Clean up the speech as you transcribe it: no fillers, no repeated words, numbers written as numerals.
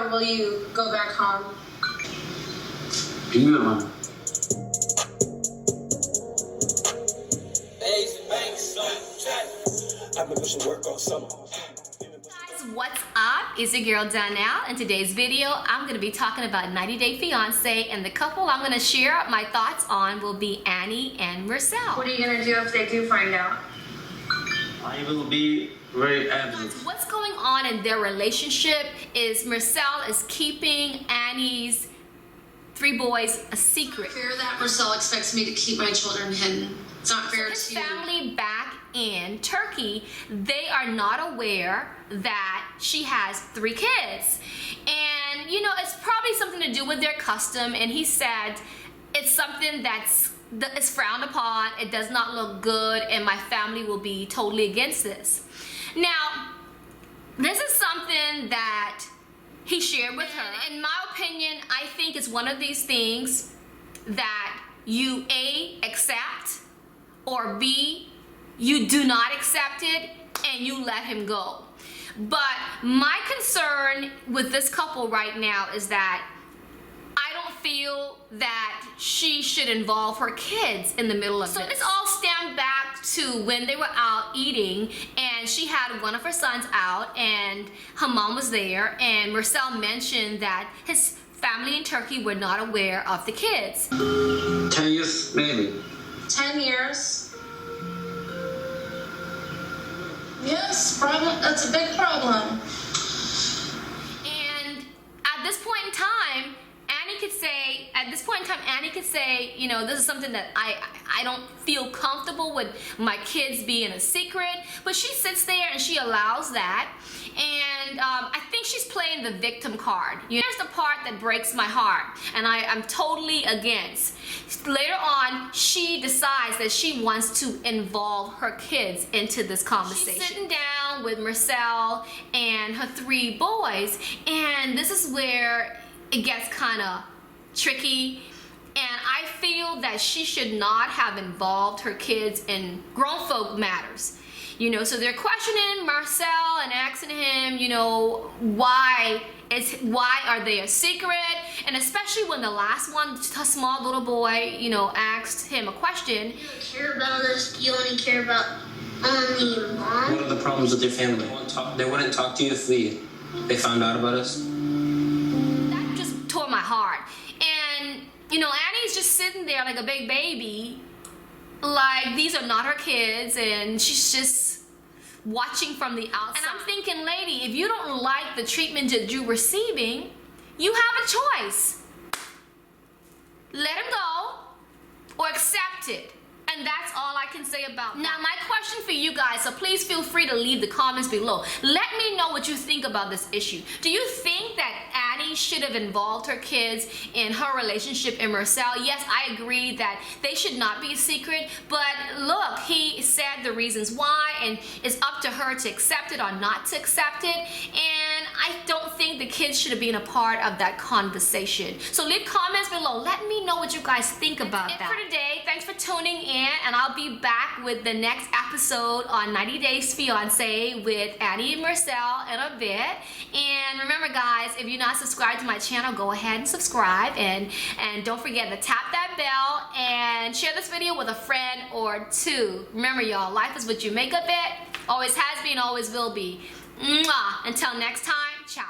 or will you go back home? Give me the money. I've been pushing work all summer. What's up? It's your girl Donnell. In today's video, I'm going to be talking about 90 Day Fiance, and the couple I'm going to share my thoughts on will be Annie and Mursel. What are you going to do if they do find out? I will be very absent. What's going on in their relationship is Mursel is keeping Annie's 3 boys a secret. Fair that Mursel expects me to keep my children hidden. It's not fair His to family back in Turkey, they are not aware that she has 3 kids. And you know, it's probably something to do with their custom, and he said it's something that's frowned upon, it does not look good, and my family will be totally against this. Now, this is something that he shared with her. In my opinion, I think it's one of these things that you A, accept, or B, you do not accept it and you let him go. But my concern with this couple right now is that I don't feel that she should involve her kids in the middle of this. So this all stemmed back to when they were out eating, and she had one of her sons out and her mom was there, and Mursel mentioned that his family in Turkey were not aware of the kids. 10 years, maybe. 10 years. Yes, problem. That's a big problem. And at this point in time, Annie could say, you know, this is something that I don't feel comfortable with my kids being a secret. But she sits there and she allows that. And I think she's playing the victim card. You know, here's the part that breaks my heart, and I'm totally against. Later on, she decides that she wants to involve her kids into this conversation. She's sitting down with Mursel and her 3 boys, and this is where it gets kind of tricky. And I feel that she should not have involved her kids in grown folk matters. You know, so they're questioning Mursel and asking him, you know, why are they a secret? And especially when the last one, a small little boy, you know, asked him a question. You don't care about us, you only care about only your mom? What are the problems with your family? They wouldn't talk to you if they found out about us. That just tore my heart. And, you know, Annie's just sitting there like a big baby, like these are not her kids, and she's just watching from the outside. And I'm thinking, lady, if you don't like the treatment that you're receiving, you have a choice. Let him go or accept it. And that's all I can say about that. Now, my question for you guys, so please feel free to leave the comments below. Let me know what you think about this issue. Do you think that Annie should have involved her kids in her relationship in Mursel? Yes, I agree that they should not be a secret, but look, he said the reasons why, and it's up to her to accept it or not to accept it, and I don't think the kids should have been a part of that conversation. So leave comments below. Let me know what you guys think about that. That's it for today. Thanks for tuning in, and I'll be back with the next episode on 90 Days Fiance with Annie and Mursel in a bit. And remember, guys, if you're not subscribed to my channel, go ahead and subscribe, and don't forget to tap that bell and share this video with a friend or 2. Remember, y'all, life is what you make of it. Always has been, always will be. Mwah. Until next time, ciao.